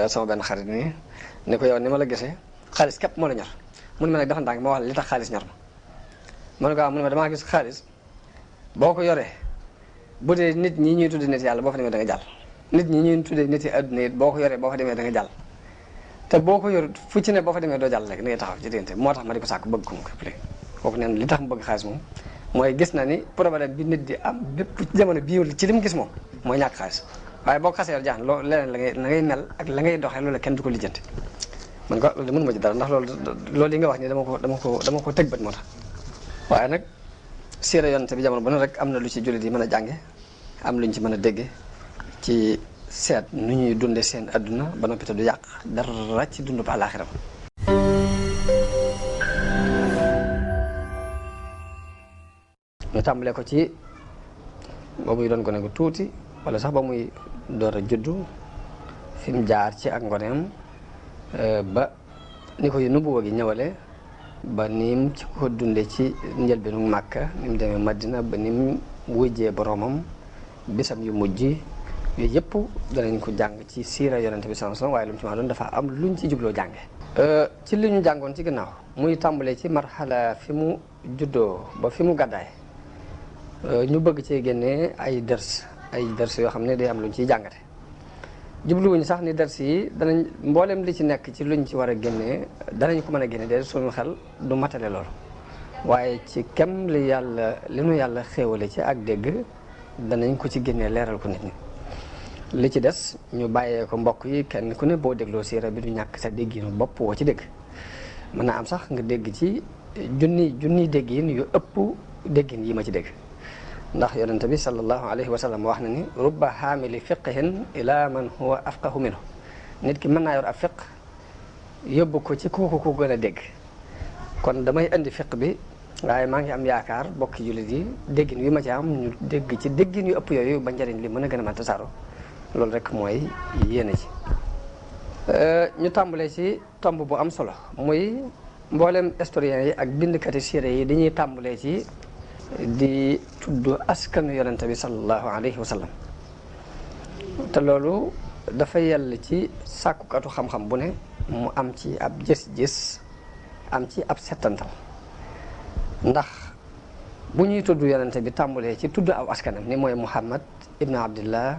sama benn xarit nii ne ko yow ni ma la gisee xaalis képp moo la ñor mu ne ma nag dafa ndànk ma wax la li tax xaalis ñor ma ne ko waaw mu ne ma damaa gis xaalis boo ko yoree bu dee nit ñi ñuy tudde nit yàlla boo fa demee da nga jàll nit ñi ñuy tuddee nit yi adduna it boo ko yoree boo fa demee da nga jàll te boo ko yor fu ci ne boo fa demee doo jàll rek da ngay taxaw ci diggante moo tax ma di ko sàkk bëgg ko mu ko kooku neen li tax mu bëgg xaalis moom mooy gis na ni problème bi nit di am bépp jamono bii ci li mu gis moom mooy ñàkk xaalis waaye boo ko xasee yor jaax na loolu leneen la ngay mel ak la ngay doxee loolu kenn du ko lijjanti man ko loolu de mënu ma ci dara ndax loolu yi nga wax ni dama ko tëg bët moo tax waaye nag siira yonent bi jamono bu ne rek am na lu ci jullit yi mën a jànge am luñ ci mën a dégge ci seet nu ñuy dunde seen adduna ba noppi te du yàq dara ci dund ba àllaaxira ñu tàmbalee ko ci ba muy doon gone gu tuuti wala sax ba muy door a juddu fi mu jaar ci ak ngoneem ba ni ko yu nubuwa gi ñëwale ba nim ci ko dunde ci njëlbeenu Màkka ni mu demee Madina ba ni mu wujjee boroomam bisam yu mujj yooyu yëpp danañ ko jàng ci siira yonente bi sallallahu alayhi wasallam waaye lu mu ci ma doon dafa am luñ ci jubloo jànge ci li ñu jàngoon ci ginnaaw muy tàmbalee ci marxala fi mu juddoo ba fi mu gàddaay ñu bëgg cee génnee ay dërs yoo xam ne day am luñ ciy jàngate jubluwuñ sax ni dërs yi danañ mboolem li ci nekk ci luñ ci war a génnee danañ ko mën a génne de suñu xel du matale loolu waaye ci kem li nu yàlla xéewale ci ak dégg danañ ko ci génnee leeral ko nit ñi li ci des ñu bàyyee ko mbokk yi kenn ku ne boo dégloo siira bi du ñàkk sa dégginu bopp woo ci dégg mën naa am sax nga dégg ci junni déggin yu ëpp déggin yi ma ci dégg ndax yonente bi sallallahu alayhi wa sallam wax na ni rubba xaamili fiqhin ila man huwa afqahu minhu nit ki mën naa yor ab fiq yóbbu ko ci kooku ku gën a dégg kon damay indi fiq bi waaye maa ngi am yaakaar bokki jullit yi déggin wi ma ci am ñu dégg ci déggin yu ëpp yooyu ba njëriñ li mën a gën a mën tasaaro loolu rek mooy yéene ci ñu tàmbalee ci tomb bu am solo muy mboolem historiens yi ak bindkati siire yi dañuy tàmbalee ci di tudd askanu yonente bi sallallahu alayhi wa sallam te loolu dafa yell ci sàkkukatu xam-xam bu ne mu am ci ab gis-gis am ci ab settantal ndax bu ñuy tudd yonente bi tàmbalee ci tudd aw askanam ni mooy Muhammad ibnu Abdillah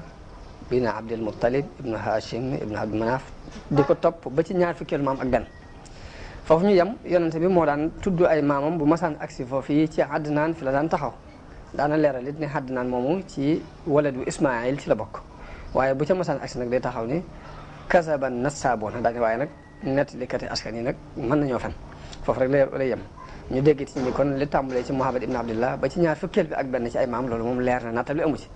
ibnu Abdul Muttalib ibnu Hashim ibnu Abdul Manaf di ko topp ba ci ñaar fukkeelu maam ak benn foofu ñu yem yonente bi moo daan tudd ay maamam bu masaan agsi foofu yi ci Adnaan fi la daan taxaw daana leeral it ne Adnaan moomu ci waladu Ismaayil ci la bokk waaye bu ca masaan agsi nag day taxaw ni kasaban nassaaboona daane waaye nag nettalikati askan yi nag mën nañoo fen foofu rek lay yem ñu dégg ci ni kon li tàmbalee ci Muhammad ibn Abdillah ba ci ñaar fukkeel bi ak benn ci ay maam loolu moom leer na nattal li amu ci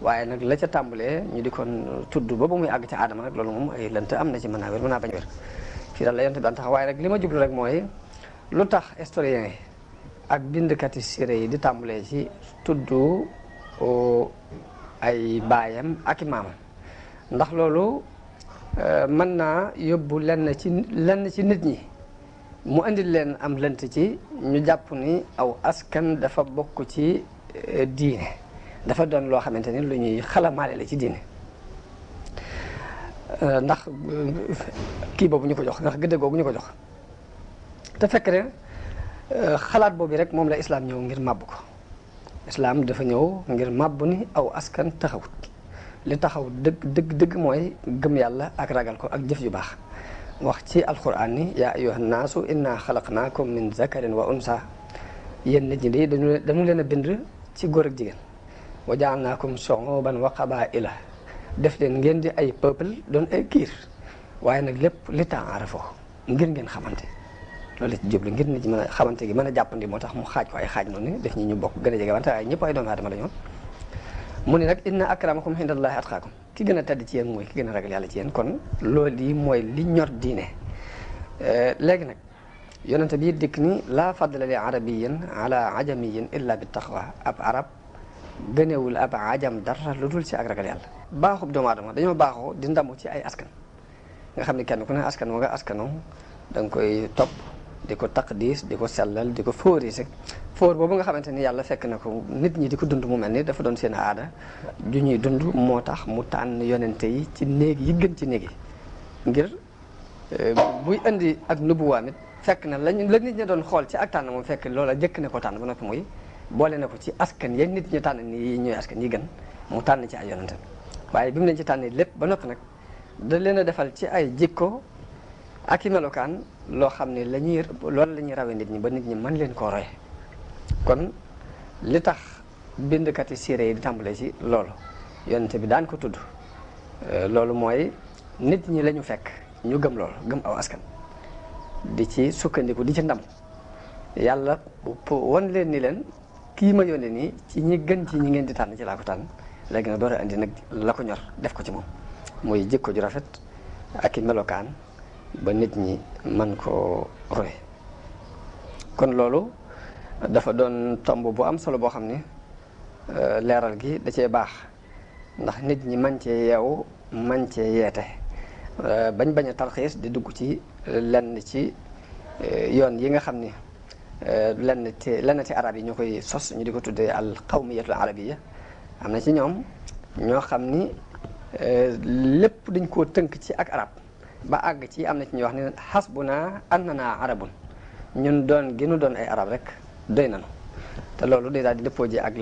waaye nag la ca tàmbalee ñu di kon tudd ba muy àgg ci aadama nag loolu moom ay lënt am na ci mën naa wér mën naa bañ wér fii daal la yonte bi daan tax waaye nag li ma jublu rek mooy lu tax historien yi ak bindkati siré yi di tàmbalee ci tudd ay baayam ak i maamam ndax loolu mën naa yóbbu lenn ci nit ñi mu indil leen am lënt ci ñu jàpp ni aw askan dafa bokk ci diine dafa doon loo xamante ni lu ñuy xalamaale la ci diine ndax kii boobu ñu ko jox ndax gëdd googu ñu ko jox te fekk ne xalaat boobu rek moom la islaam ñëw ngir màbb ko islaam dafa ñëw ngir màbb ni aw askan taxawut li taxaw dëgg mooy gëm yàlla ak ragal ko ak jëf ju baax wax ci alquran ni yaa ayyuhan naasu inna xalaqnaakum min zakarin wa unsa yéen nit ñi di dañu leen a bind ci góor ak jigéen wa jaalnaakum shuuban wa qabaa'ila def leen ngeen di ay peuple doon ay kiir waaye nag lépp li ta'aarafu ngir ngeen xamante loolu la ci jublu ngir nit ñi mën a xamante gi mën a jàppandi moo tax mu xaaj ko ay xaaj noonu def ñi ñu bokk gën a jege wante waaye ñëpp ay doomu aadama la ñoon mu ni nag inna akramakum indallahi atqaakum ki gën a tedd ci yéen mooy ki gën a ragal yàlla ci yéen kon loolu yi mooy li ñor diine léegi nag yonente bi dikk ni laa fadla li arabiyin ala ajamiyin illa bi taqwa ab arab gënewul ab ajam dara lu dul ci ak ragal yàlla baaxub doomu aadama dañoo baaxoo di ndamu ci ay askan nga xam ne kenn ku ne askan wa nga askanoo da nga koy topp di ko taqdis di ko sellal di ko fóorise fóor boobu nga xamante ni yàlla fekk na ko nit ñi di ko dund mu mel ni dafa doon seen aada ju ñuy dund moo tax mu tànn yonente yi ci néeg yi gën ci néeg yi ngir buy indi ak nubuwaam it fekk na la nit ñi doon xool ci ak tànn moom fekk loola jëkk na ko tànn ba noppi muy boole na ko ci askan ya nit ñi tànn ni ñooy askan yi gën mu tànn ci ay yonente waaye bi mu leen ci tànnee lépp ba noppi nag da leen a defal ci ay jikko ak i melokaan loo xam ne loolu la ñuy rawee nit ñi ba nit ñi mën leen koo roye kon li tax bindkat yi siire yi di tàmbalee ci loolu yonente bi daan ko tudd loolu mooy nit ñi la ñu fekk ñu gëm loolu gëm aw askan di ci sukkandiku di ci ndam yàlla won leen ni leen kii ma yónnee nii ci ñi gën ci ñi ngeen di tànn ci laa ko tànn léegi nag door a andi nag la ko ñor def ko ci moom muy jikko ju rafet ak i melokaan ba nit ñi man koo roy kon loolu dafa doon tomb bu am solo boo xam ne leeral gi da cee baax ndax nit ñi man cee yeewu man cee yeete bañ a tarxiis di dugg ci lenn ci yoon yi nga xam ni lenn ci arab yi ñoo koy sos ñu di ko tuddee al qawmiyatul arabiyya am na ci ñoom ñoo xam ni lépp dañ koo tënk ci ak arab ba àgg ci am na ci ñuy wax ne hasbuna annana arabun ñun doon gi nu doon ay arab rek doy nanu te loolu day daal di dëppoo ji ak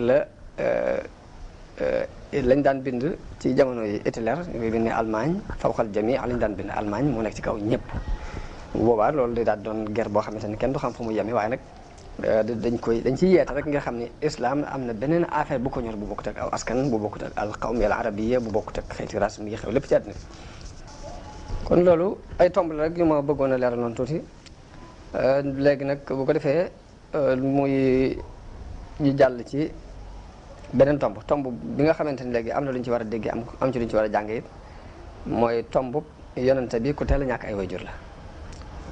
lañ daan bind ci jamono yi Hitler ñu koy bind Allemagne fawqal jami lañ daan bind Allemagne moo nekk ci kaw ñëpp bu boobaa loolu day daal doon guerre boo xamante ni kenn du xam fu mu yemi waaye nag dañ ciy yeete rek nga xam ni islam am na beneen affaire bu ko ñor bu bokkut ak aw askan bu bokkut ak al qawmi al arabiyya bu bokkut ak xeeti race mi xew lépp ci àddina kon loolu ay tomb la rek yu ma bëggoon a leeral noonu tuuti léegi nag bu ko defee muy ñu jàll ci beneen tomb bi nga xamante ni léegi am na lu ñu ci war a dégg am ci lu ñu ci war a jàng it mooy tomb yonente bi ku teel a ñàkk ay wayjur la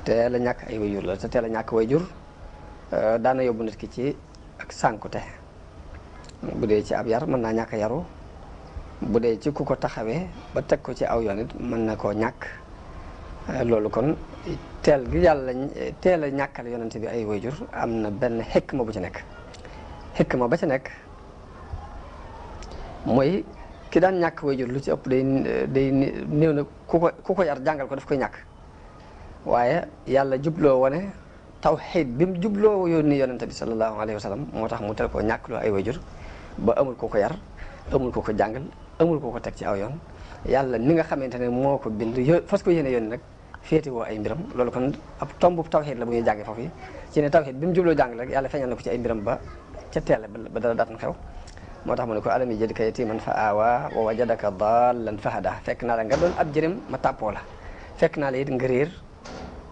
teel a ñàkk ay wayjur la te teel a ñàkk wayjur daana yóbbu nit ki ci ak sànkute bu dee ci ab yar mën naa ñàkk yaru bu dee ci ku ko taxawee ba teg ko ci aw yoon it mën na koo ñàkk loolu kon teel gi yàlla teel a ñàkkal yonente bi ay wayjur am na benn xikma bu ci nekk xikma ba ci nekk mooy ki daan ñàkk wayjur lu ci ëpp day néew na ku ko yar jàngal ko daf koy ñàkk waaye yàlla jubloo wane tawxiid bi mu jubloo yónni yonente bi sallallahu alayhi wa sallam moo tax mu tel koo ñàkk loo ay wayjur ba amul ko ko yar amul ko ko jàngal amul ko ko teg ci aw yoon yàlla ni nga xamante ne moo ko bind fas ko yéene yónni nag féete woo ay mbiram loolu kon ab tombu tawxiid la bu ñuy jànge foofu yi ci ne tawxiid bi mu jubloo jàngal rek yàlla feeñal na ko ci ay mbiram ba ca teele ba dara daatan xew moo tax mu ne ko alam yajidka yatiman fa awa wa wajadaka dallan fa hada fekk naa la nga doon ab jërim ma tàppoo la fekk naa la it nga réer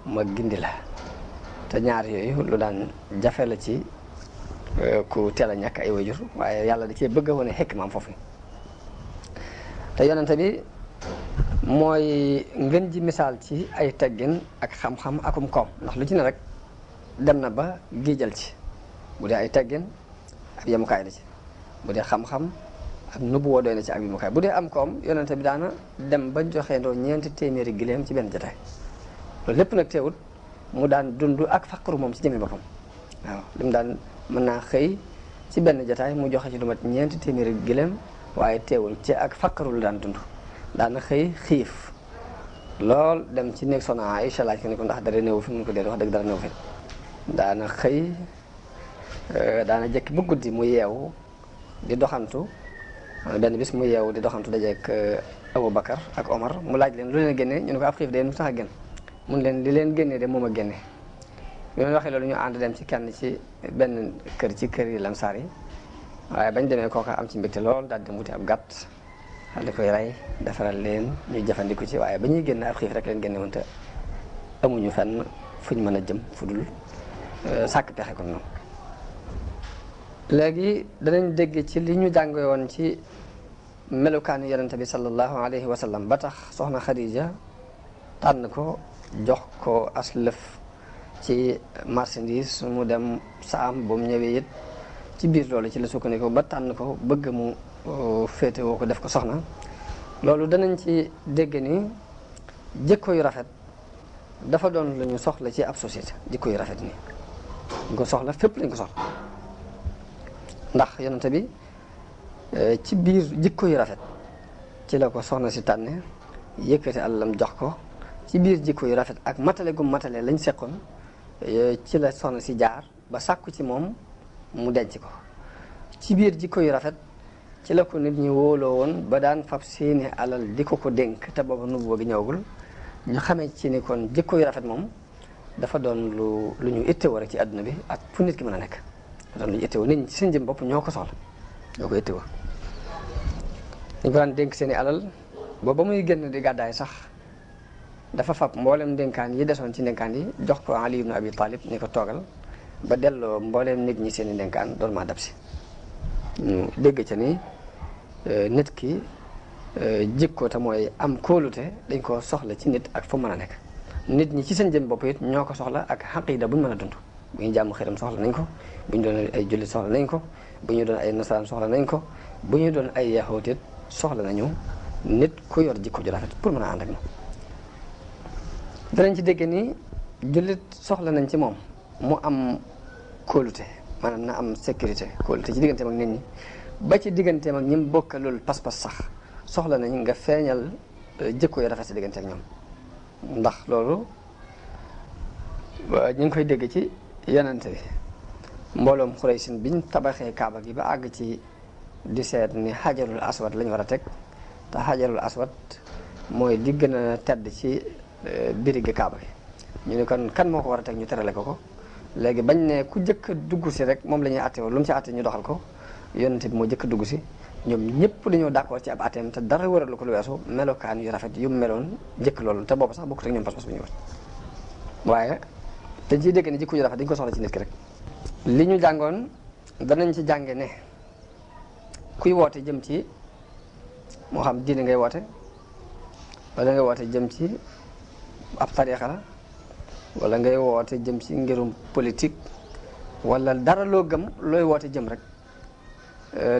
ma gindi la te ñaar yooyu lu daan jafe la ci ku teel a ñàkk ay wayjur waaye yàlla da cee bëgg a wane xikmaam foofu te yonente bi mooy ngën ji misaal ci ay teggin ak xam-xam akum koom ndax lu ci ne rek dem na ba giijal ci bu dee ay teggin ab yemukaay la ci bu dee xam-xam ak nubuwa doy na ci ab yemukaay bu dee am koom yonente bi daana dem ba joxeendoo 400 giléem ci benn jotaay loolu lépp nag teewut mu daan dund ak faqru moom ci jëmmi boppam waaw li mu daan mën naa xëy ci benn jotaay mu joxe ci lu mat 400 giléem waaye teewul ci ak faqru la daan dund daana xëy xiif lool dem ci néeg Soxna Aïcha laaj ko ni ko ndax dara néew fi mun ko dee wax dëgg dara néew fi daana xëy daana jekki bu guddi mu yeewu di doxantu benn bis mu yeewu di doxantu dajeek Abu Bakar ak Omar mu laaj leen lu leen génne ñu ne ko ab xiif de nu tax a génn mun leen li leen génnee de moom a génne bi leen waxee loolu ñu ànd dem ci kenn ci benn kër ci kër yi Lansaar yi waaye bañ demee kooka am ci mbégte lool daal di dem wuti ab gàtt daal di koy rey defaral leen ñuy jëfandiku ci waaye ba ñuy génn ab xiif rek leen génne woon te amuñu fenn fuñ mën a jëm fu dul sàkk pexe kon noonu léegi danañ dégg ci li ñu jàngee woon ci melukaanu yonente bi sallallahu alayhi wa sallam ba tax soxna Khadija tànn ko jox ko aslëf ci marchandise mu dem saam ba mu ñëwee it ci biir loolu ci la sukkandiku ba tànn ko bëgg mu féete woo ko def ko soxna loolu danañ ci dégg ni jikko yu rafet dafa doon lu ñu soxla ci ab société jikko yu rafet ni ñu ko soxla fépp lañ ko soxla ndax yonente bi ci biir jikko yu rafet ci la ko soxna si tànne yëkkati àllam jox ko ci biir jikko yu rafet ak matale gu matale lañ seqoon ci la soxna si jaar ba sàkku ci moom mu denc ko. ci biir jikko yu rafet ci la ko nit ñi wóoloo woon ba daan fab seeni alal di ko dénk te booba nubuwa gi ñëwagul. ñu xamee ci ni kon jikko yu rafet moom dafa doon lu ñu ittewoo rek ci àdduna bi ak fu nit ki mën a nekk doon lu ñu ittewoo nit ñi ci seen jëm bopp ñoo ko soxla ñoo ko ittewoo. dañ ko daan dénk seeni alal booba muy génn di gàddaay sax dafa fab mboolem dénkaan yi desoon ci dénkaan yi jox ko Ali ibn Abi Talib ni ko toogal ba delloo mboolem nit ñi seeni dénkaan doon maa dab si. ñu dégg ca ni nit ki jikko te mooy am kóolute dañ ko soxla ci nit ak fu mën a nekk. nit ñi ci seen jëm bopp it ñoo ko soxla ak xaqiida bu ñu mën a dund bu ñu jàmm xëram soxla nañ ko bu ñu doon ay jullit soxla nañ ko bu ñu doon ay nasaraan soxla nañ ko bu ñu doon ay yahuud it soxla nañu nit ku yor jikko ju rafet pour mën a ànd ak moom. danañ ci dégg ni jullit soxla nañ ci moom mu am kóolute maanaam na am sécurité kóolute ci digganteem ak nit ñi ba ci digganteem ak ñi mu bokkalul pas-pas sax soxla nañ nga feeñal jikko yu rafet ci diggante ak ñoom. ndax loolu ñu ngi koy dégg ci yonente bi mbooloom Xuraysin biñ tabaxee Kaaba gi ba àgg ci di seet ni xajarul aswad lañ war a teg te xajarul aswad mooy di gën a tedd ci birigi Kaaba gi ñu ne kon kan moo ko war a teg ñu terale ko léegi bañ ne ku jëkk a dugg si rek moom la ñuy àtte lu mu ci àtte ñu doxal ko yonente bi moo jëkk a dugg si ñoom ñëpp dañoo d'accord ci ab àtteem te dara waralu ko lu weesu melokaan yu rafet yu meloon jëkk loolu te boobu sax bokkut ak ñoom pas-pas bu ñu woon waaye dañ ciy dégg ne jikko yu rafet dañ ko soxla ci nit ki rek. li ñu jàngoon danañ ci jànge ne kuy woote jëm ci moo xam diine ngay woote wala ngay woote jëm ci ab tariixa la wala ngay woote jëm ci ngirum politique wala dara loo gëm looy woote jëm rek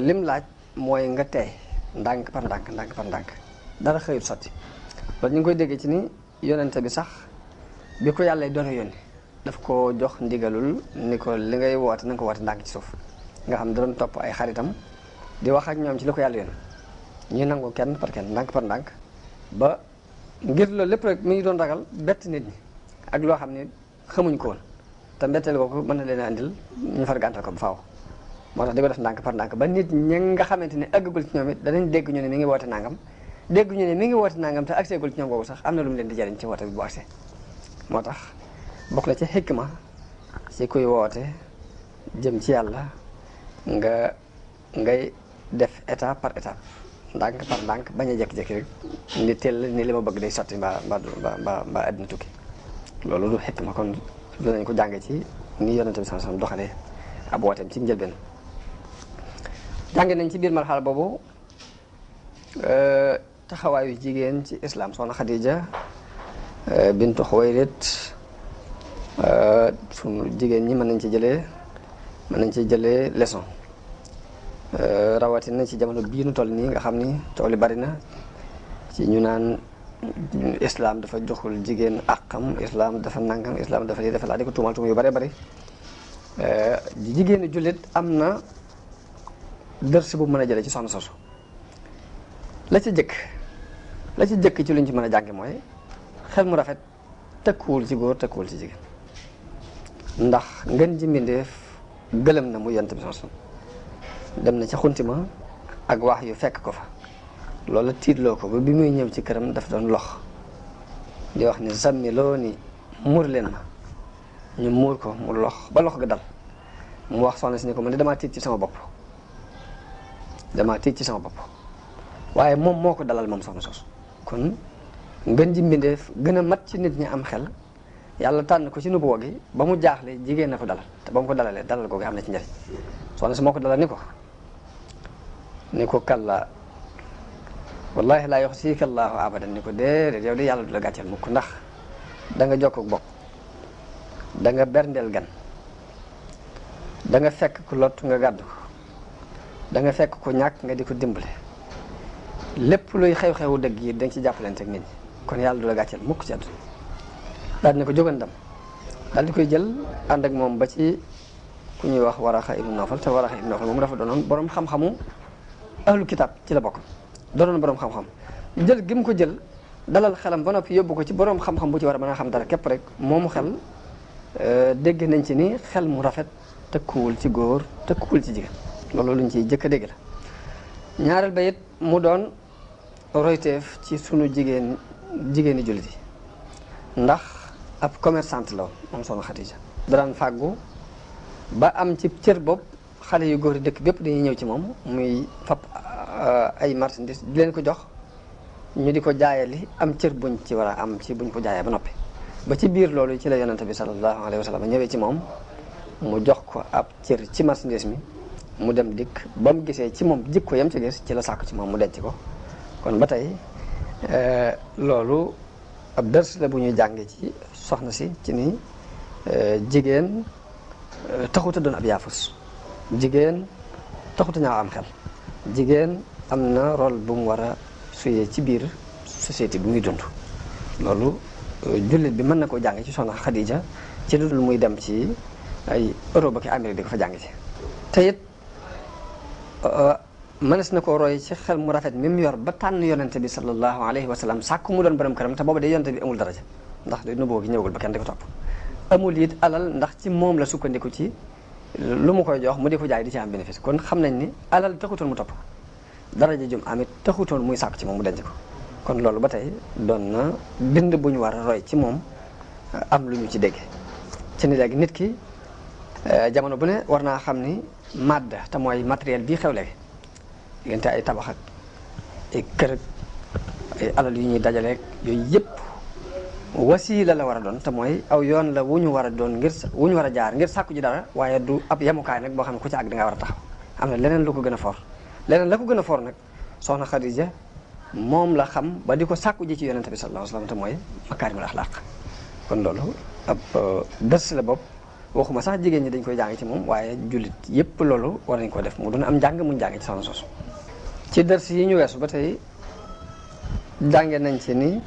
lim laaj mooy nga tey ndànk par ndànk dara xëyut sotti loolu ñu ngi koy déggee ci ni yonente bi sax bi ko yàlla doon yónni daf ko jox ndigalul ni ko li ngay woote na nga ko woote ndànk ci suuf nga xam da doon topp ay xaritam di wax ak ñoom ci li ko yàlla yónni ñu nangu kenn par kenn ndànk par ndànk ba ngir loolu lépp rek mi ngi doon ragal bett nit ñi ak loo xam ne xamuñ ko woon te mbetteel ko mën na leen a andil ñu far gàntal ko bu faaw. moo tax di ko def ndànk par ndànk ba nit ñi nga xamante ne àggagul ci ñoom it danañ dégg ñu ne mi ngi woote nangam dégg ñu ne mi ngi woote nangam te agseegul ci ñoom boobu sax am na lu mu leen di jariñ ci woote bi bu agsee. moo tax bokk na ci xikma ci kuy woote jëm ci yàlla ngay def étape par étape ndànk par ndànk bañ a jékki-jékki rek ni teel ni li ma bëgg day sotti mbaa àddina tukki loolu du xikma kon dinañ ko jànge ci ni yonente bi sallallahu alayhi wasallam doxalee ab wooteem ci njëlbeen. jànge nañ ci biir marxala boobu taxawaayu jigéen ci islam soxna Xadija bintu Xuwaylid sunu jigéen ñi mën nañ ci jëlee leçon rawatina ci jamono bii nu toll nii nga xam ni tool yi bari na ci ñu naan islam dafa joxul jigéen àqam islam dafa nangam islam dafa lii dafa laa di ko tuumal yu bari bari jigéenu jullit am na dërs bu mën a jëlee ci soxna sosu la ci jëkk ci luñ ci mën a jànge mooy xel mu rafet tëkkuwul ci góor tëkkuwul ci jigéen ndax ngeen ji mbindeef gëlëm na mu yonent bi sosu dem na ca xuntima ak wax yu fekk ko fa loolu tiitloo ko ba bi muy ñëw ci këram daf doon lox di wax ni zammiloo ni muur leen ma ñu muur ko mu lox ba lox ga dal mu wax soxna si ni ko man de damaa tiit ci sama bopp waaye moom moo ko dalal moom soxna sos kon ngën ji mbindeef gën a mat ci nit ñi am xel yàlla tànn ko ci nubuwa gi ba mu jaaxle jigéen na ko dalal te ba mu ko dalalee dalal googu am na ci njëriñ soxna si moo ko dalal ni ko kalla wallahi laa yuxzika Allahu abadan ni ko déedéet yow de yàlla du la gàcceel mukk ndax da nga jokk bokk da nga berndeel gan da nga fekk ku lot nga gàddu ko da nga fekk ku ñàkk nga di ko dimbale lépp luy xew-xewu dëgg yi da nga ci jàppalante ak nit ñi kon yàlla du la gàcceel mukk ci àdduna daal di ne ko jógan dem daal di koy jël ànd ak moom ba ci ku ñuy wax Waraxa ibnu Nawfal te Waraxa ibnu Nawfal moom dafa doonoon borom xam-xamu ahlu kitaab ci la bokk doonoon borom xam-xam jël gi mu ko jël dalal xelam ba noppi yóbbu ko ci boroom xam-xam bu ci war a mën a xam dara képp rek moomu xel dégg nañ ci ni xel mu rafet tëkkuwul ci góor tëkkuwul ci jigéen loolu luñ ciy jëkk a dégg la ñaareel ba it mu doon royteef ci sunu jigéeni jullit yi ndax ab commerçante la woon moom soxna Xadija daan fàggu ba am ci cër bopp xale yu góor yi dëkk bépp dañuy ñëw ci moom muy fab ay marchandises di leen ko jox ñu di ko jaayali am cër buñ ci war a am ci buñ ko jaayee ba noppi ba ci biir loolu ci la yonente bi sallallahu alayhi wa sallam ñëwee ci moom mu jox ko ab cër ci marchandise mi mu dem dikk ba mu gisee ci moom jikko yam ci gis ci la sàkku ci moom mu denc ko kon ba tey loolu ab dërs la bu ñuy jànge ci soxna si ci ni jigéen taxuta doon ab yaafus jigéen taxuta ñaaw am xel jigéen am na rôle bu mu war a suyee ci biir société bi muy dund loolu jullit bi mën na koo jànge ci soxna Xadija ci lu dul muy dem ci ay Europe ak Amérique di ko fa jàng ci te it mënees na koo roy ci xel mu rafet mi mu yor ba tànn yonente bi sallallahu alayhi wa sallam sàkku mu doon borom këram te booba de yonente bi amul daraja ndax de nubboo gi ñëwagul ba kenn di ko topp amul it alal ndax ci moom la sukkandiku ci lu mu koy jox mu di ko jaay di ci am bénéfice kon xam nañ ni alal taxutoon mu topp daraja jum amit taxutoon muy sàkku ci moom mu denc ko kon loolu ba tey doon na bind bu ñu war a roy ci moom am lu ñu ci dégg ci ni léegi nit ki jamono bu ne war naa xam ni madda te mooy matériel bii xew léegi diggante ay tabax ak ay kër ak ay alal yu ñuy dajaleeg yooyu yëpp wasiila la war a doon te mooy aw yoon la wu ñu war a doon wu ñu war a jaar ngir sàkku ji dara waaye du ab yemukaay nag boo xam ne ku ci àgg da nga war a taxaw am na leneen lu ko gën a for leneen la ko gën a for nag soxna Xadija moom la xam ba di ko sàkku ji ci yonente bi sallallahu alayhi wa sallam te mooy makaarimul axlaaq kon loolu ab dërs la bopp waxuma sax jigéen ñi dañ koy jàng ci moom waaye jullit yépp loolu war nañ ko def mu doon am njàng muñ jàng ci soxna soosu ci dërs yi ñu weesu ba tey jànge nañ ci ni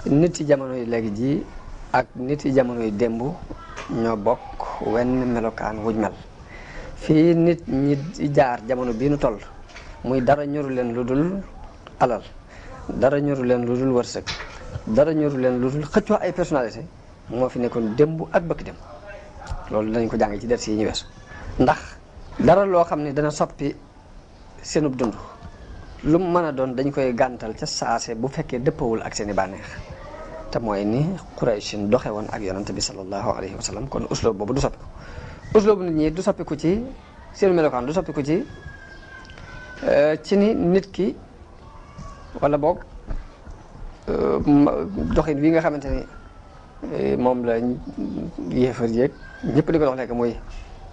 nit yi jamono yi léegi ji ak nit yi jamono yi démb ñoo bokk wenn melokaan wuñ mel fii nit ñi jaar jamono bii nu toll muy dara ñoru leen lu dul alal dara ñoru leen lu dul wërsëg dara ñoru leen lu dul xëccoo ay personnalité moo fi nekkoon démb ak bëkk dem loolu danañ ko jàng ci ders yi ñu weesu ndax dara loo xam ne dana soppi seenub dund lu mu mën a doon dañ koy gàntal ca saase bu fekkee dëppawul ak seen i bànneex te mooy ni Qurayshin doxe woon ak yonante bi sallallahu alayhi wa sallam kon usloob boobu du soppiku usloobu nit ñi du soppiku ci seen melokaan du soppiku ci ni nit ki wala boog doxin wi nga xamante ni moom la yéefar yéeg ñëpp di ko dox léegi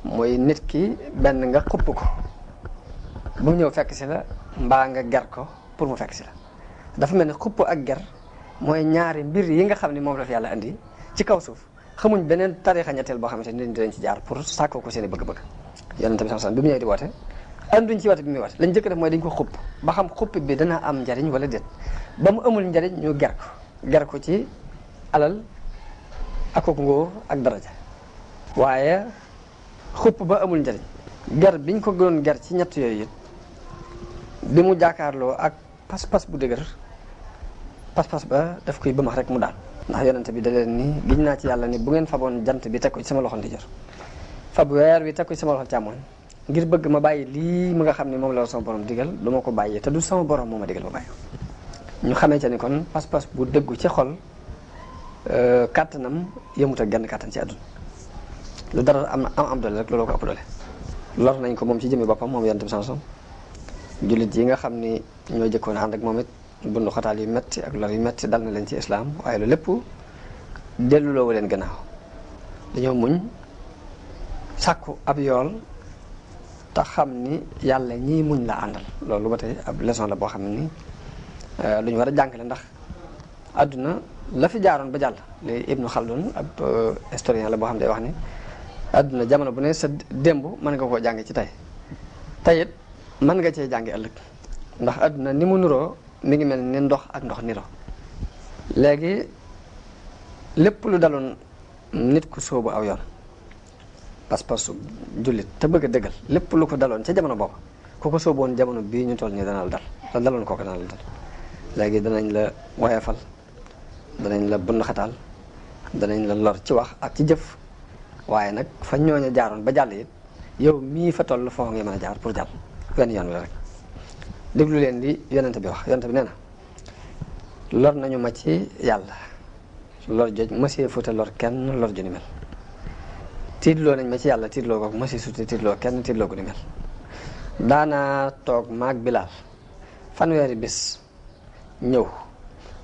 mooy nit ki benn nga xupp ko bu mu ñëw fekk si la mbaa nga ger ko pour mu fekk si la dafa mel ni xupp ak ger mooy ñaari mbir yi nga xam ne moom la fi yàlla indi ci kaw suuf xamuñ beneen tariixa ñetteel boo xamante ni dinañ ci jaar pour sàkkoo ko seen i bëgg-bëgg yonent bi sallallahu alayhi wasallam bi mu ñëwee di woote anduñ ci woote bi muy woote lañ njëkk def mooy dañ ko xupp ba xam xupp bi dana am njariñ wala déet ba mu amul njariñ ñu ger ko ci alal ak nguur ak daraja waaye xupp ba amul njariñ ger biñ ko doon ger ci ñett yooyu it bi mu jaakaarloo ak pas-pas bu dëgër pas-pas ba daf koy bëmax rek mu daal ndax yonente bi da leen ni giñ naa ci yàlla ni bu ngeen faboon jant bi teg ko ci sama loxo ndijoor fab weer wi teg ko ci sama loxo càmmoñ ngir bëgg ma bàyyi lii ma nga xam ne moom la sama borom digal du ma ko bàyyee te du sama borom moo ma digal ma bàyyi ñu xamee ca ni kon pas-pas bu dëggu ci xol kàttanam yëmut ak genn kàttan ci àdduna lu dara am doole rek looloo ko ëpp doole lor nañ ko moom ci jëmmi boppam moom yonente bi sansom jullit yi nga xam ni ñoo jëkkoon ànd ak moom it bundu xataal yu metti ak lor yu metti dal na leen ci islaam waaye lu lépp delluloowu leen gannaaw dañoo muñ sàkku ab yool te xam ni yàlla ñii muñ la àndal loolu ba tey ab leçon la boo xam ne ni lu ñu war a jàngale ndax àdduna la fi jaaroon ba jàll li Ibnu Khaldun ab historien la boo xam ne day wax ni àdduna jamono bu ne sa démb mën nga koo jàng ci tey tey it mën nga cee jàngi ëllëg ndax àdduna ni mu nuroo mi ngi mel ni ndox ak ndox niroo léegi lépp lu daloon nit ku sóobu aw yoon pas-pasu jullit te bëgg a dëggal lépp lu ko daloon ca jamono boobu ku ko sóoboon jamono bii ñu toll nii dana la dal la daloon kooku dana la dal léegi danañ la woyefal, danañ la bund xataal, danañ la lor ci wax ak ci jëf. waaye nag fa ñooña jaaroon ba jàll it yow mii fa toll foofu nga mën a jaar pour jàll wenn yoon wi la rek. déglu leen li yonent bi wax. yonent bi nee na lor nañu ma ci yàlla lor joj mësee futa lor kenn lor ju ni mel. tiitloo nañ ma ci yàlla tiitloo ko mësee suti tiitloo kenn tiitloo ko ni mel. daanaa toog maag Bilaal fanweeri bis ñëw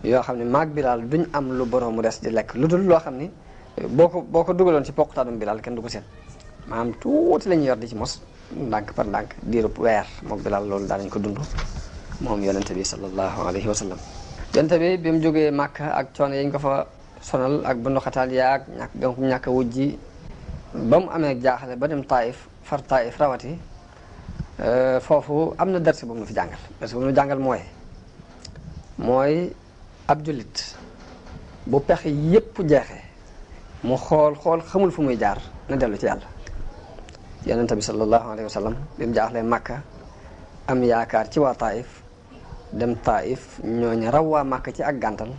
yoo xam ne maag Bilaal duñ am lu boroomu des di lekk lu dul loo xam ni boo ko dugaloon ci poqutaanum Bilaal kenn du ko seen maanaam tuuti la ñuy yor di ci mos ndànk par ndànk diirub weer moom Bilaal loolu daanañ ko dund moom yonente bi sallallahu alayhi wa sallam. yonente bi bi mu jógee Màkka ak coono yañ ko fa sonal ak bu ndoxataal yaag ñàkk a wujji ba mu amee jaaxle ba dem Taïf far Taïf rawati foofu am na darsi bu mu fi jàngal. darsi bu mu jàngal mooy ab jullit bu pexe yépp jeexee mu xool xamul fu muy jaar na dellu ci yàlla. yonente bi sallallahu alayhi wa sallam bi mu jaaxlee Màkka am yaakaar ci waa Taïf dem Taïf ñooñu raw waa Màkka ci ak gàntal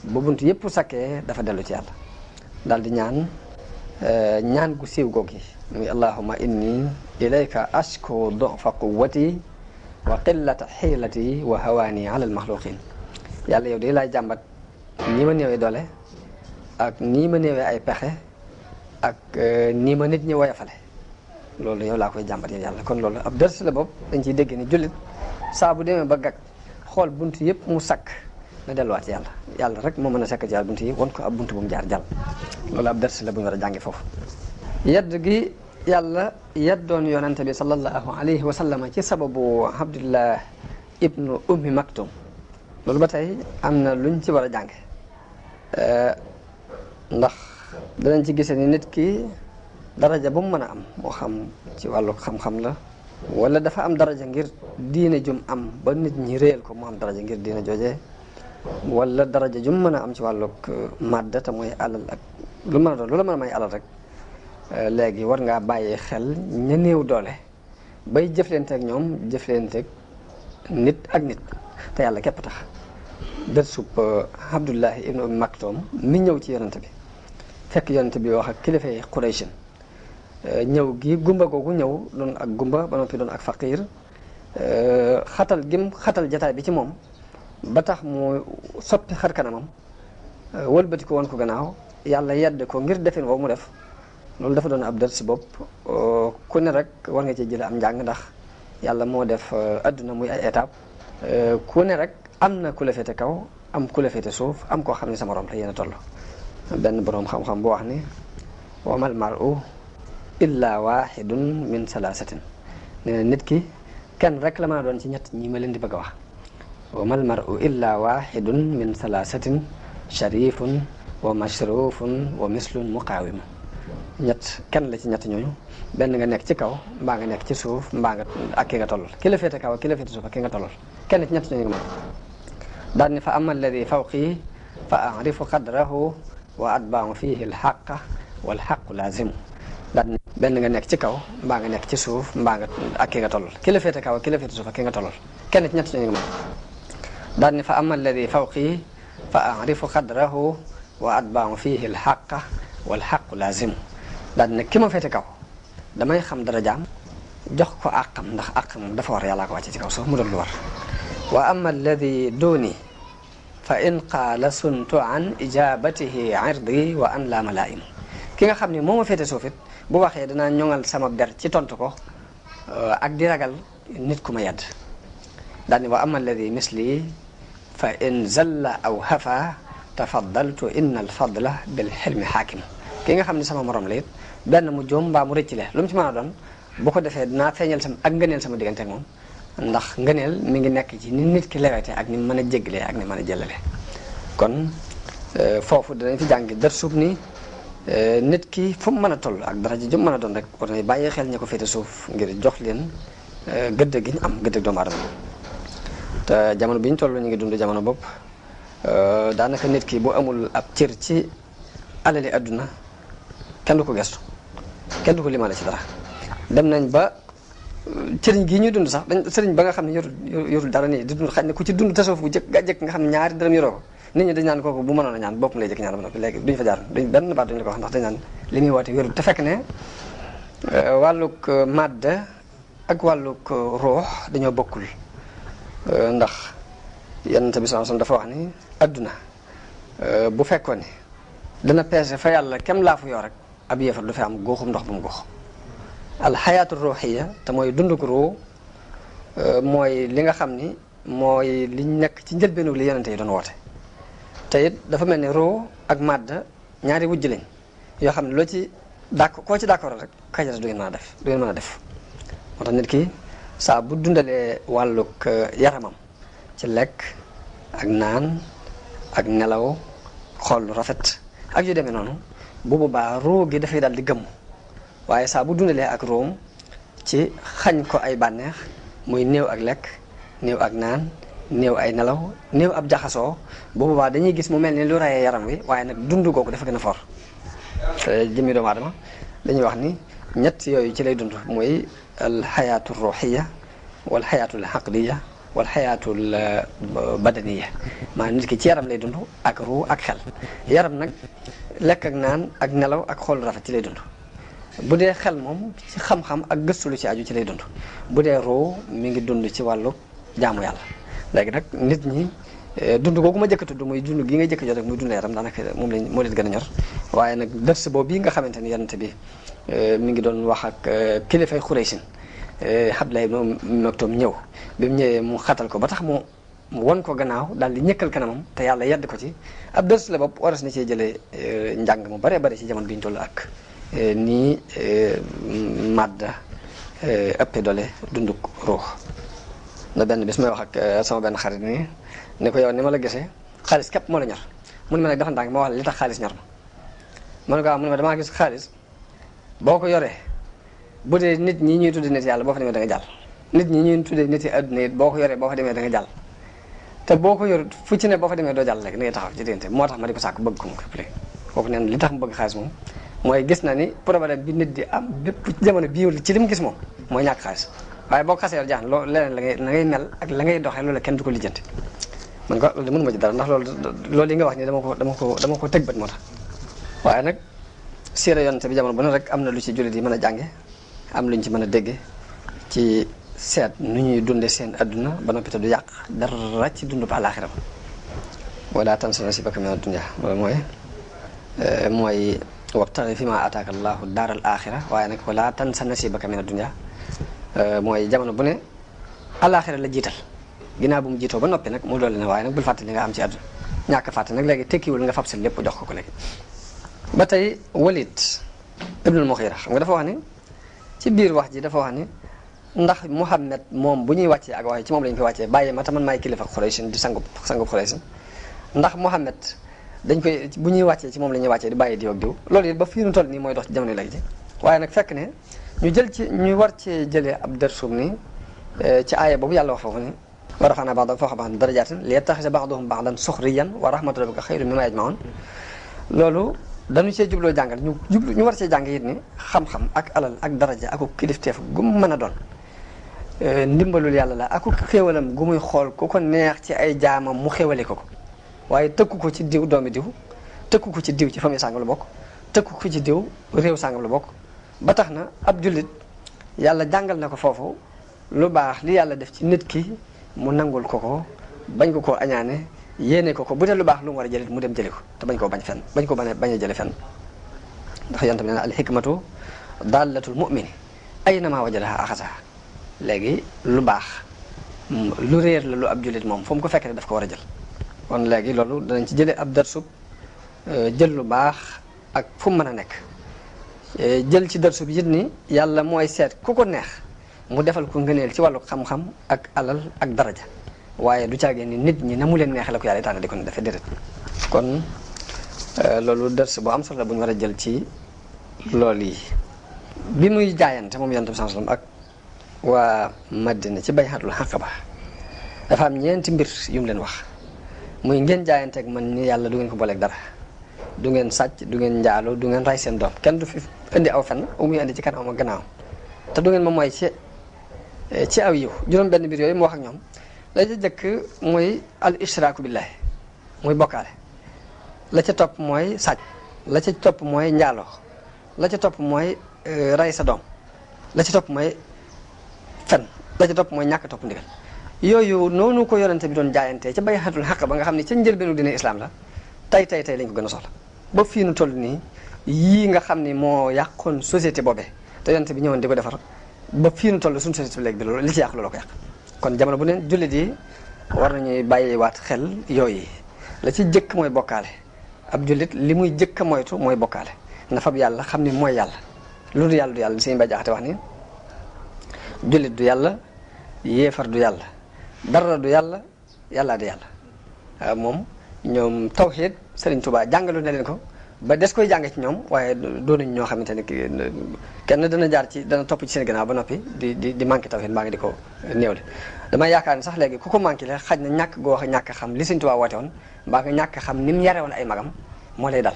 ba bunt yépp sakkee dafa dellu ci yàlla daal di ñaan gu siiw googi muy allahumma inni ilayka ashku du'fa quwwati wa qillata xiilati wa hawaani ala almaxluqin. yàlla yow de laay jàmbat nii ma néewee doole ak nii ma néewee ay pexe ak nii ma nit ñi woyafale loolu yow laa koy jàmbat yow yàlla. kon loolu ab dërs la bopp dañ ciy dégg ni jullit saa bu demee ba gag xool bunt yëpp mu sakk na delluwaat ci yàlla. yàlla rek moo mën a sakk ci yàlla bunt yi won ko ab bunt bu mu jaar jàll. loolu ab dërs la bu ñu war a jànge foofu. yedd gi yàlla yeddoon yonente bi sallallahu alayhi wa sallam ci sababu Abdullah ibnu Ummi Maktum loolu ba tey am na luñ ci war a jànge ndax danañ ci gisee ni nit ki daraja bu mu mën a am moo xam ci wàllu xam-xam la wala dafa am daraja ngir diine jum am ba nit ñi réel ko mu am daraja ngir diine jooje wala daraja jum mën a am ci wàllu madda te mooy alal ak lu mën a doon lu la mën a may alal rek léegi war ngaa bàyyi xel ña néew doole bay jëflanteeg ñoom jëflanteeg nit ak nit te yàlla képp tax. dërsub Abdullahi ibnu Ummi Maktum mi ñëw ci yonente bi fekk yonente bi wax ak kilifay Qurayshin ñëw gi gumba googu ñëw doon ak gumba ba noppi doon ak faqiir xatal gim xatal jataay bi ci moom ba tax mu soppi xar kanamam wëlbati ko woon ko gannaaw yàlla yedd ko ngir defin woo mu def loolu dafa doon ab dërs bopp ku ne rek war nga ci jële am njàng ndax yàlla moo def adduna muy ay étape ku ne rek am na ku la féete kaw am ku la féete suuf am koo xam ne sama morom la yéen a toll. benn boroom xam-xam bu wax ni wa mal mar'u illa wahidun min salaasatin nee na nit ki kenn rek la mën a doon ci ñett ñi ma leen di bëgg a wax. wa mal mar'u illa wahidun min salaasatin sharifun wa mashrufun wa mislun muqawim. ñett kenn la ci ñett ñooñu benn nga nekk ci kaw mbaa nga nekk ci suuf mbaa nga ak ki nga tollal ki la féete kaw ak ki la féete suuf ak ki nga tollal kenn ci ñett ñooñu nga mën daal ni fa ama alladi fawqi fa arifu qadrahu wa atba'u fihi alxaqa walxaqu lazimu daal ni benn nga nekk ci kaw mbaa nga nekk ci suuf mbaa nga ak ki nga tollal ki la féete kaw ak ki la féete suuf ak ki nga tollal kenn ci ñett ñooñu nga mën daal ni fa ama alladi fawqi fa arifu qadrahu wa atba'u fihi alxaqa walxaqu lazimu daal ne ki ma féete kaw damay xam darajaam jox ko àqam ndax àq moom dafa war yàllaa ko wàcce ci kaw suuf mu doon lu war. wa amma alladi duni fa in qaala suntu an ijabatihi irdi wa an la malaim. ki nga xam ne moo ma féete suuf it bu waxee danaa ñoŋal sama der ci tontu ko ak di ragal nit ku ma yedd. daal ni wa amma alladi misli fa in zalla aw hafa tafaddaltu inna alfadla bil xilmi xaakim. ki nga xam ne sama morom la it benn mu jóom mbaa mu rëccile lu mu ci mën a doon bu ko defee dinaa feeñal sama ak ngëneel sama diggante ak moom ndax ngëneel mi ngi nekk ci ni nit ki lewete ak ni mën a jéggalee ak ni mën a jëlale. kon foofu danañ fi jàngi dërsub ni nit ki fu mu mën a toll ak daraja ju mën a doon rek war na bàyyi xel ñi ko féete suuf ngir jox leen gëdd gi ñu am gëdd doomu aadama. te jamono bi ñu toll ñu ngi dund jamono bopp daanaka nit ki bu amul ab cër ci alali adduna kenn du ko gestu kenn du ko limaale ci dara. dem nañ ba sëriñ gii ñuy dund sax dañ sëriñ ba nga xam ne yorul dara nii di dund xañ ne ku ci dund tasawuf bu jëkk jëkk nga xam ne ñaari dërëm yoroo ko nit ñi dañ naan kooku bu mënoon a ñaan boppam lay jëkk ñaan ba noppi léegi duñ fa jaar duñ benn baat duñ la ko wax ndax dañ naan li muy woote wérul te fekk ne wàllug madda ak wàllug ruux dañoo bokkul ndax Yonent bi sallallahu alayhi wasallam dafa wax ni adduna bu fekkoon ni dana peese fa yàlla kem laa fu yoo rek ab yéefar du fi am góoxum ndox bu mu góox alxayaatu ruuxiya te mooy dunduk ruu mooy li nga xam ni mooy liñ nekk ci njëlbeenu li yonente yi doon woote te it dafa mel ni ruu ak madda ñaari wujj lañ yoo xam ne loo ci koo ci d'accord rek kajara du ngeen mën a def du ngeen mën a def moo tax nit ki saa bu dundalee wàllug yaramam ci lekk ak naan ak nelaw xool lu rafet ak yu demee noonu bu boobaa ruu gi dafay daal di gëmm waaye saa bu dundalee ak room ci xañ ko ay bànneex muy néew ak lekk néew ak naan néew ay nelaw néew ab jaxasoo bu boobaa dañuy gis mu mel ni lu rayee yaram wi waaye nag dund googu dafa gën a for te jëmmi doomu aadama dañuy wax ni ñett yooyu ci lay dund mooy al xayaatu ruuxiya wal xayaatu al xaqliya wal xayaatul badaniya maanaam nit ki ci yaram lay dund ak ruu ak xel yaram nag lekk ak naan ak nelaw ak xool rafet ci lay dund bu dee xel moom ci xam-xam ak gëstu lu ci aju ci lay dund bu dee ruu mi ngi dund ci wàllu jaamu yàlla léegi nag nit ñi dund googu ma jëkk a tudd muy dund gi nga jëkk jot rek muy dund yaram daanaka moom lañ moo leen gën a ñor waaye nag dërs boobu bii nga xamante ni yonent bi mi ngi doon wax ak kilifay Xuraysin Abdullah ibn Maktum ñëw bi mu ñëwee mu xatal ko ba tax mu won ko gannaaw daal di ñëkkal kanamam te yàlla yedd ko ci ab dërs la bopp waras na cee jëlee njàng mu bare bare ci jamono bi ñu toll ak nii madda ëppe doole dunduk ruux na benn bis may wax ak sama benn xarit nii ne ko yow ni ma la gisee xaalis képp moo la ñor mu ne ma nag dafa ndànk ma wax la li tax xaalis ñor ma ne ko mu ne ma damaa gis xaalis boo ko yoree bu dee nit ñi ñuy tuddee nit yàlla boo fa demee da nga jàll nit ñi ñuy tuddee nit yi adduna it boo ko yoree boo fa demee da nga jàll te boo ko yor fu ci ne boo fa demee doo jàll léegi da ngay taxaw ci diggante moo tax ma di ko sàkk bëgg ko mu léegi kooku neen li tax mu bëgg xaalis moom mooy gis na ni problème bi nit di am bépp jamono bii ci li mu gis moom mooy ñàkk xaalis waaye boo ko xasee yor jaax na loolu leneen la ngay mel ak la ngay doxee loolu kenn du ko lijjanti man ko loolu mënuma ci dara ndax loolu yi nga wax ni dama ko tëg bët moo tax waaye nag siira yonte bi jamono bu ne rek am na lu ci jullit yi mën a jànge am luñ ci mën a dégge ci seet nu ñuy dunde seen adduna ba noppi te du yàq dara ci dund ba àllaaxira ba wala tansa nasiibaka mina dunya loolu mooy wabtaghi fiimaa aataaka Allaahu daaral aaxira waaye nag wala tansa nasiibaka mina dunya mooy jamono bu ne àllaaxira la jiital ginnaaw bu mu jiitoo ba noppi nag mu dolli ne waaye nag bul fàtte li nga am ci àdduna ñàkk fàtte nag léegi tekkiwul nga fab sa lépp jox ko léegi ba tey Walid ibnul Mughira xam nga dafa wax ni ci biir wax ji dafa wax ni ndax Muhammad moom bu ñuy wàccee ak waaye ci moom lañu koy wàccee bàyyi ma te man maay kilifa Xuraysin di sangub Xuraysin ndax Muhammad dañ koy bu ñuy wàccee ci moom la ñuy wàccee di bàyyi diw ak diw loolu it ba fii nu toll nii mooy dox ci jamono léegi ji waaye nag fekk ne ñu war cee jëlee ab dërsum ni ci aaya boobu yàlla wax foofu ni wa rafa'naa ba'dahum fawqa ba'din darajaatin liyattakhidha ba'duhum ba'dan sukhriyan wa rahmatu rabbika khayrun mimmaa yajma'uun loolu dañu cee jubloo jàngal ñu war cee jàng it ni xam-xam ak alal ak daraja ak kilifteef gu mu mën a doon ndimbalul yàlla la ak xéewalam gu muy xool ku ko neex ci ay jaamam mu xéewale ko waaye tëkku ko ci diw doomi diw tëkku ko ci diw ci famille sàngam la bokk tëkku ko ci diw réew sàngam la bokk ba tax na ab jullit yàlla jàngal na ko foofu lu baax li yàlla def ci nit ki mu nangul ko bañ ko koo añaane yéene ko bu dee lu baax lu mu war a jëlit mu dem jëli ko te bañ koo bañ fenn bañ ko bañ a jële fenn ndax yonent bi nee na al hikmatu dallatul mu'mini aynama wajadaha axasaha léegi lu baax lu réer la lu ab jullit moom fu mu ko fekk daf ko war a jël kon léegi loolu danañ ci jëlee ab darsub jël lu baax ak fu mu mën a nekk jël ci darsub yit ni yàlla mooy seet ku ko neex mu defal ko ngëneel ci wàllu xam-xam ak alal ak daraja waaye du caagee ni nit ñi na mu leen neexee la ko yàlla tànn di ko defee déedéet kon loolu dars bu am solo la bu ñu war a jël ci loolu yi bi muy jaayante moom yonent bi sallallahu alayhi wasallam ak waa Madina ci bay'atul Aqaba dafa am ñeenti mbir yu mu leen wax muy ngeen jaayante ak man ni yàlla du ngeen ko booleeg dara du ngeen sàcc du ngeen njaaloo du ngeen ray seen doom kenn du fi indi aw fen muy indi ci kanam ak gannaaw te du ngeen ma mooy ci ci aw yiw juróom benn mbir yooyu mu wax ak ñoom la ca jëkk mooy al ishraaku billahi muy bokkaale, la ca topp mooy sàcc, la ca topp mooy njaaloo, la ca topp mooy rey sa doom, la ca topp mooy fen, la ca topp mooy ñàkk topp ndigal. yooyu noonu ko yonente bi doon jaayantee ca bay'atul haqq ba nga xam ne ca njëlbeenu dina islam la tey lañ ko gën a soxla ba fii nu toll nii yii nga xam ni moo yàqoon société boobee te yonente bi ñëwoon di ko defar ba fii nu toll suñu société bi léegi bi loolu li ci yàq loolu ko yàq. kon jamono bu neen jullit yi war nañuy bàyyiwaat xel yooyu la ci jëkk mooy bokkaale. ab jullit li muy jëkk a moytu mooy bokkaale na fab yàlla xam ni mooy yàlla lu du yàlla du yàlla Sëñ Ba Jaxate wax ni jullit du yàlla yéefar du yàlla dara du yàlla yàllaa di yàlla. moom ñoom tawxiid Sëriñ Tuubaa jàngalu na leen ko ba des koy jàng ci ñoom waaye doonuñ ñoo xamante ne kenn dana topp ci seen gannaaw ba noppi di manqué tawxiid mbaa ngi di ko néewle. damay yaakaar ni sax léegi ku ko manqué le xaj na ñàkk goo ñàkk xam li Sëriñ Tuubaa woote woon mbaa nga ñàkk xam ni mu yare woon ay magam moo lay dal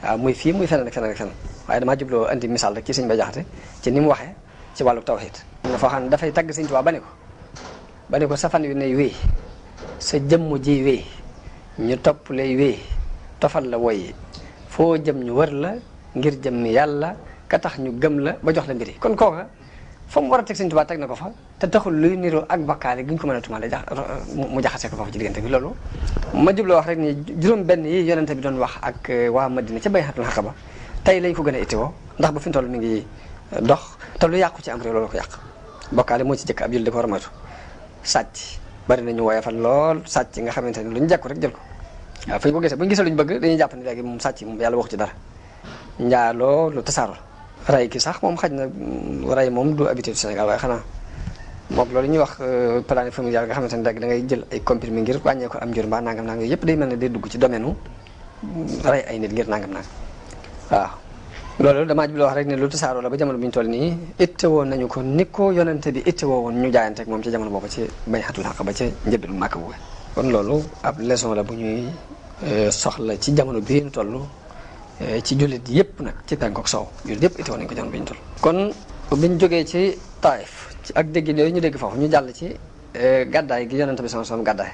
waaw muy fii muy feneen ak feneen ak feneen waaye damaa jubloo andi misaal rek ci Sëriñ Ba Jaxate ci ni mu waxee ci wàllu tawxiid. na foo xam ne dafay tagg Sëriñ Tuubaa ba ne ko sa fan wi nay wéy sa jëmm ji wéy ñu topp lay wéy tofal la woy foo jëm ñu wër la ngir jëmmi yàlla ka tax ñu gëm la ba jox la mbiri kon kooka fa mu war a teg Sëriñ Tuubaa teg na ko fa te taxul luy niroo ak bakkaale gi ñu ko mën a tumaale mu jaxase ko foofu ci diggante bi. loolu ma jubloo wax rek ni juróom benn yi yonente bi doon wax ak waa Madina ca bay'atul aqaba tey lañ ko gën a ittiwoo ndax ba fi mu toll mi ngi dox te lu yàqu ci am réew loolu ko yàq. bokkaale moo ci jëkk ab jullit da ko war a moytu. sàcc bari nañu woyofal lool sàcc nga xamante ne lu ñu jekku rek jël ko waaw fu ñu ko gisee bu ñu gisee lu ñu bëgg dañuy jàpp ne léegi moom sàcc moom yàlla waxu ci dara. njaaloo lu tasaaroo ray ki sax moom xaj na ray moom du habitude Sénégal waaye xanaa moom loolu ñuy wax planning familial nga xamante ne léegi da ngay jël ay comprimés ngir wàññee ko am njur mbaa nangam nangam yëpp day mel ne day dugg ci domaine u ray ay nit ngir nangam nangam waaw. loolu damaa jubloo wax rek ne lu tasaaroo la ba jamono bi ñu toll nii ittewoo nañu ko ni ko yonente bi ittewoo woon ñu jaayante ak moom ci jamono boobu ci bay'atul aqaba ca njëlbéenu Màkka bu kon loolu ab leçon la bu ñuy soxla ci jamono bii ñu toll ci jullit yëpp nag ci penku ak soow jullit yëpp ittewoo nañu ko jamono bi ñu toll. kon biñ jógee ci Taif ak dégg yooyu ñu dégg foofu ñu jàll ci gàddaay gi yonente bi sallallahu alayhi wasallam gàddaay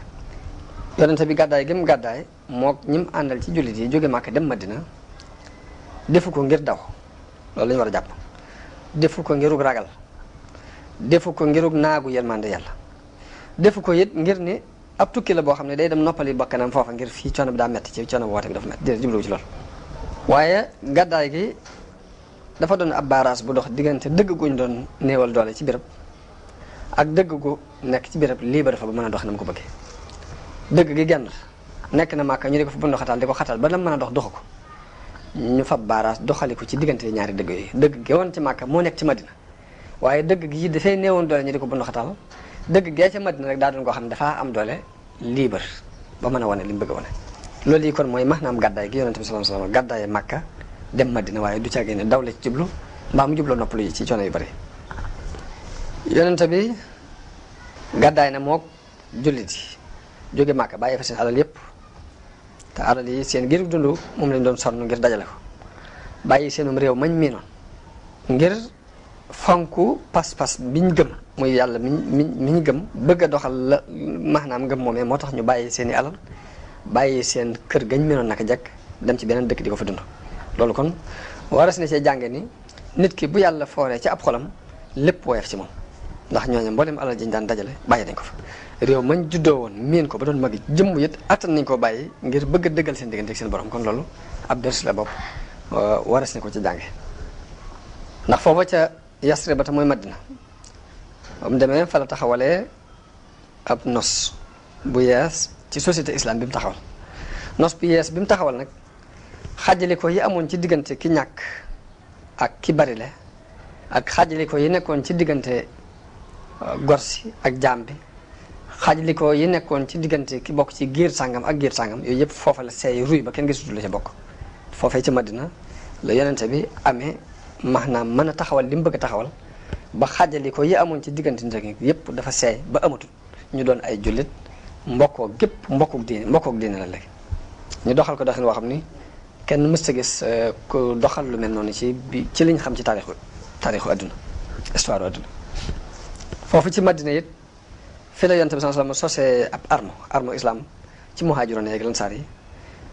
yonente bi gàddaay gi mu gàddaay mook ñi mu àndal ci jullit yi jóge Màkka dem Madina defu ko ngir daw loolu la ñu war a jàpp defu ko ngirug ragal defu ko ngirug naagu yërmande yàlla defu ko it ngir ni ab tukki la boo xam ne day dem noppali bakkanam foofa ngir fii coono bi daa metti ci coono bi woote bi dafa metti déedéet jubluwu ci loolu. waaye gàddaay gi dafa doon ab baaraas bu dox diggante dëgg guñ doon néewal doole ci béréb ak dëgg gu nekk ci béréb lii ba dafa ba mën a dox na mu ko bëggee. dëgg gi genn nekk na Màkka ñu di ko fa bëndu xatal di ko xatal ba la mën a dox doxu ko ñu fab baaraas doxali ko ci diggante ñaari dëgg yooyu dëgg gi woon ci Màkka moo nekk ci Madina waaye dëgg gi dafay néewoon doole ñu di ko bëndu xatal dëgg gee ca Madina rek daa doon koo xam ne dafaa am doole libre ba mën a wane li mu bëgg a wane. loolu yi kon mooy maanaam gàddaay gi yonente bi sallallahu alayhi wasallam gàddaaye Màkka dem Madina waaye du caagee ne daw la ci jublu mbaa mu jubloo noppalu yi ci coono yu bari. yonente bi gàddaay na mook jullit yi jóge Màkka bàyyi fa seen alal yépp te alal yi seen ngir dund moom lañ doon sonn ngir dajale ko bàyyi seenum réew mañ miinoon ngir fonku pas-pas biñ gëm muy yàlla miñ gëm bëgg a doxal la maanaam ngëm moomee moo tax ñu bàyyi seen i alal bàyyi seen kër gañ miinoon naka jekk dem ci beneen dëkk di ko fa dund. loolu kon waras na cee jànge ni nit ki bu yàlla fooree ci ab xolam lépp woyof ci moom ndax ñooñu mboolem alal ji ñu daan dajale bàyyi nañ ko fa. réew mañ juddoo woon miin ko ba doon magi jëmm it attan nañ koo bàyyi ngir bëgg a dëggal seen diggante ak seen borom kon loolu ab ders la bopp waras na ko ci jànge ndax foofa ca Yasrib ba ta mooy Madina mu demee fa la taxawalee ab nos bu yees ci société islam bi mu taxawal nos bu yees bi mu taxawal nag xaajali ko yi amoon ci diggante ki ñàkk ak ki bari le ak xaajali ko yi nekkoon ci diggante gorsi ak jaam bi xaajali ko yi nekkoon ci diggante ki bokk ci giir sàngam ak giir sàngam yooyu yëpp foofa la seey ruy ba kenn gisutul la ca bokk foofee ci Madina la yonente bi amee maanaam mën a taxawal li mu bëgg a taxawal ba xaajali ko yi amoon ci diggante nit yëpp dafa seey ba amatul ñu doon ay jullit mbokkoo gépp mbokkook diine la léegi ñu doxal ko doxin woo xam ni kenn mës a gis ku doxal lu mel noonu ci liñ xam ci taarixu adduna histoire adduna foofu ci Madina it fi la yonent bi sallallahu alayhi wasallam sosee ab arme islam ci muhaajiroon yeeg lansaar yi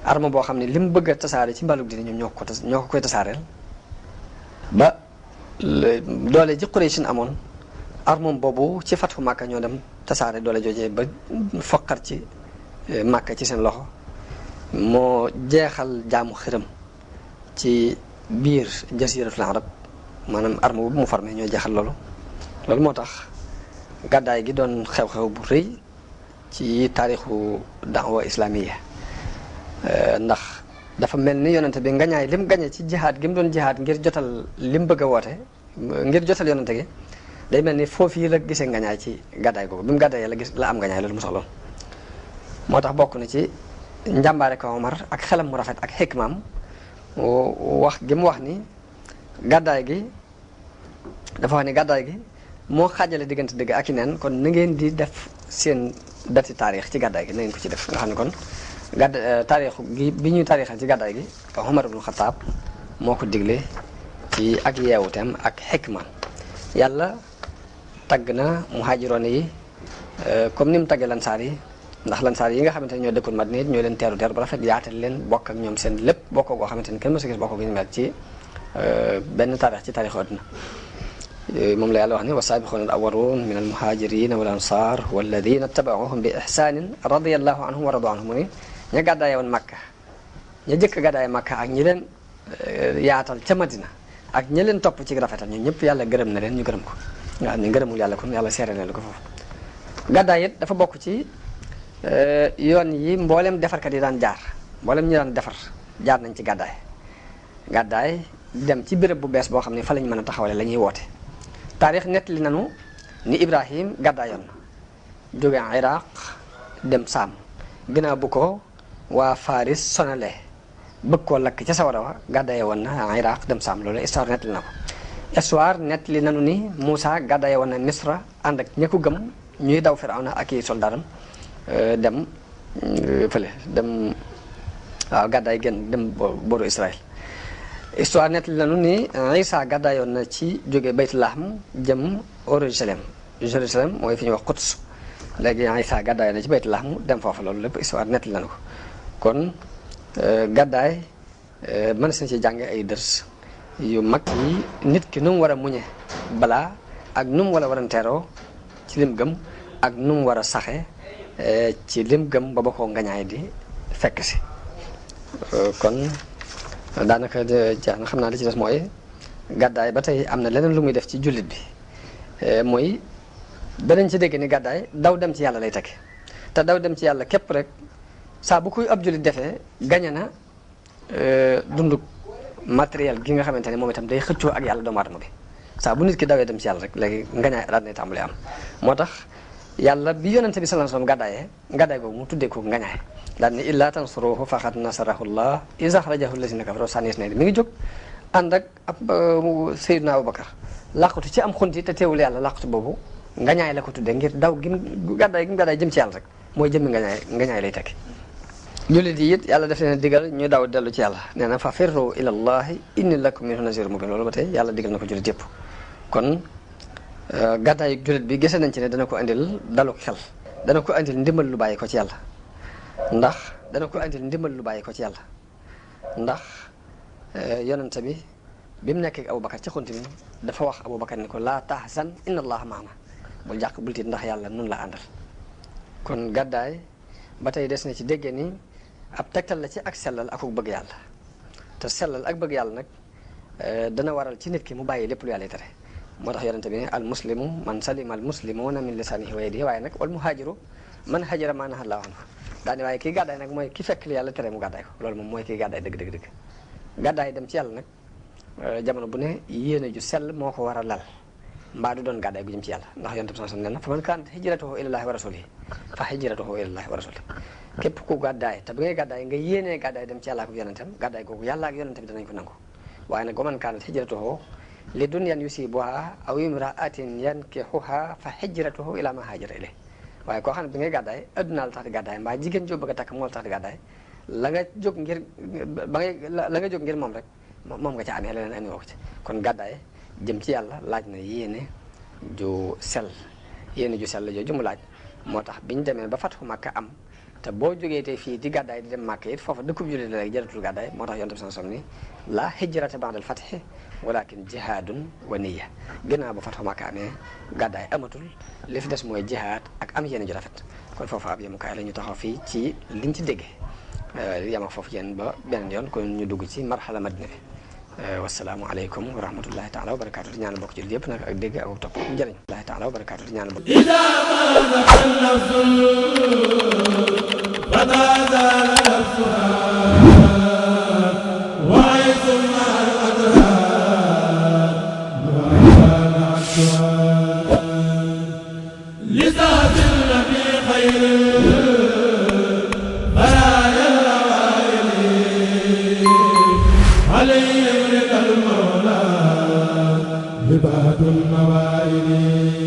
arme boo xam ne li mu bëgg a tasaare ci mbalug dina ñoom ñoo ko koy tasaareel ba doole ji Quraysh amoon armom boobu ci fatxu Màkka ñoo dem tasaare doole joojee ba foqar ci Màkka ci seen loxo moo jeexal jaamu xërëm ci biir jasiratul arab maanaam arme boobu mu formé ñoo jeexal loolu moo tax gàddaay gi doon xew-xew bu rëy ci taarixu daawa islamiya ndax dafa mel ni yonente bi ngañaay lim gañe ci jihaad gi mu doon jihaad ngir jotal lim bëgg a woote ngir jotal yonente gi day mel ni foofu yi la gisee ngañaay ci gàddaay googu bi mu gàddaayee la am ngañaay loolu mu soxloon moo tax bokk na ci njàmbaare ko Omar ak xelam mu rafet ak xikmaam wax gi mu wax ni gàddaay gi dafa wax ni gàddaay gi moo xaajale diggante dëgg ak i neen kon na ngeen di def seen dati taarix ci gàddaay gi na ngeen ko ci def nga xam ne kon taarixu gi bi ñuy taarixal ci gàddaay gi Omar ibn Khattab moo ko digle ci ak yeewuteem ak xikma yàlla tagg na muhaajiroon yi comme ni mu taggee lansaar yi ndax lansaar yi nga xamante ne ñoo dëkkoon Madina ñoo leen teeru ba rafet yaatal leen bokk ak ñoom seen lépp bokk goo xamante ne kenn mësu gis bokk gi ñu mel ci benn taarix ci taarixu àdduna moom la yàlla wax ne wa saabiquuna al awwaluun min al muhaajiriina wal ansaar walladina tabauhum bi ihsaanin radiyallahu anhum wa radu anhum mu ni ña gàddaaye woon Makka ña jëkk gàddaaye Makka ak ñi leen yaatal ca Madina ak ñi leen topp ci rafetal ñoom ñëpp yàlla gërëm na leen ñu gërëm ko nga xam ne ngërëmul yàlla kon yàlla seere na ko foofu gàddaay it dafa bokk ci yoon yi mboolem defarkat yi daan jaar mboolem ñi daan defar jaar nañ ci gàddaay dem ci béréb bu bees boo xam ne fa lañ mën a taxawale la ñuy woote taarix nettali nanu ni Ibrahim gàddaayoon na jóge Iraq dem Saam ginnaaw bu ko waa Faris sonalee bëgg koo lakk ca sawara wa gàddaaye woon na Iraq dem Saam loolu histoire nettali na ko histoire nettali nanu ni Moussa gàddaaye woon na Misra ànd ak ña ko gëm ñuy daw Firawna ak i soldaaram dem fële dem waaw gàddaay génn dem boru Israël histoire nettali nanu ni Isa gàddaayoon na ci jóge Baytulahm jëm Jérusalem mooy fi ñuy wax Quds léegi Isa gàddaayoon na ci Baytulahm dem foofu loolu lépp histoire nettali nanu ko kon gàddaay mën na ci jànge ay dërs yu mag yi nit ki nu mu war a muñe balaa ak nu mu war a teeroo ci lim gëm ak nu mu war a saxe ci lim gëm ba ko ngañaay di fekk si kon daanaka jeex na xam naa li ci des mooy gàddaay ba tey am na leneen lu muy def ci jullit bi mooy danañ ci dégg ni gàddaay daw dem ci yàlla lay teg te daw dem ci yàlla képp rek saa bu koy ab jullit defee gañe na dunduk matériel gi nga xamante ne moom itam day xëccoo ak yàlla doomu aadama bi saa bu nit ki dawee dem ci yàlla rek léegi ngañaay daal nay tàmbalee am moo tax yàlla bi yonente bi sallallahu alayhi wasallam gàddaay googu mu tuddee ko ngañaay daal ne illaa tansuruhu faqad nasarahu llah iz akhrajahu allazina kafaru sànni na mi ngi jóg ànd ak ab Seydina Abubakar làqatu ci am xunti te teewul yàlla làqatu boobu ngañaay la ko tuddee ngir daw gi gàddaay jëm ci yàlla rek mooy jëmmi ngañaay lay tekki jullit yi it yàlla def leen digal ñu daw dellu ci yàlla nee na fa firru ila llahi inni lakum minhu nazirun mubin loolu ba tey yàlla digal na ko jullit yëpp kon gàddaayu jullit bi gisee nañ ci ne dana ko andil dalu xel dana ko andil ndimbal lu bàyyi ko ci yàlla ndax yonente bi mu nekk ak Abubakar ci xunti mi dafa wax Abubakar ni ko laa tahzan inna allaha maana bul jàq bul tiit ndax yàlla nun la àndal kon gàddaay ba tey des na ci déggee ni ab tegtal la ci ak sellal ak bëgg yàlla te sellal ak bëgg yàlla nag dana waral ci nit ki mu bàyyi lépp lu yàlla tere moo tax yonente bi ne al muslimu man salima al muslimuna min lisanihi wa yadihi waaye nag wal muhaajiru man hajara ma naha Allahu anhu daani waaye kii gàddaay nag mooy ki fekk li yàlla tere mu gàddaay ko loolu moom mooy kii gàddaay dëgg gàddaay dem ci yàlla nag jamono bu ne yéene ju sell moo ko war a lal mbaa du doon gàddaay gu jëm ci yàlla ndax yonente bi sallallahu alayhi wasallam nee na fa man kaanat hijratuhu ilallahi wa rasulihi fa hijratuhu ilallahi wa rasulihi képp ku gàddaay te bi ngay gàddaay nga yéenee gàddaay dem ci yàlla ak yonentam gàddaay googu yàlla ak yonente bi danañ ko nangu waaye nag wa man kaanat hijratuhu li dunyan yusibuha aw imra'atin yankihuha fa hijratuhu ila ma hajara ilayhi waaye koo xam ne bi ngay gàddaay addunaa la tax di gàddaay mbaa jigéen joo bëgg a takk moo la tax di gàddaay la nga jóg ngir moom rek moom nga ca amee leneen andi woo ko ci kon gàddaay jëm ci yàlla laaj na yéene ju sell yéene ju sell jooju mu laaj moo tax biñ demee ba fatxu Makka am te boo jógee tey fii di gàddaay di dem Makka it foofa dëkkub jullit la rek jaratul gàddaay moo tax yonent bi sallallahu alayhi wasallam ni la hijrata ba'dal fathi walakin jihaadun wa niyya ginnaaw ba fatxu Makka amee gàddaay amatul li fi des mooy jihaad ak am yéene ju rafet kon foofa ab yemukaay la ñu taxaw fii ci liñ ci déggee yam ak foofu yéen ba beneen yoon kon ñu dugg ci marxala madina bi wasalaamualeykum wa rahmatullahi taala wa barakaatu di ñaanal bokk ci yëpp nag ak dégg ak topp njëriñ allahi taala wa barakaatu di ñaanal bokk عباد النوائل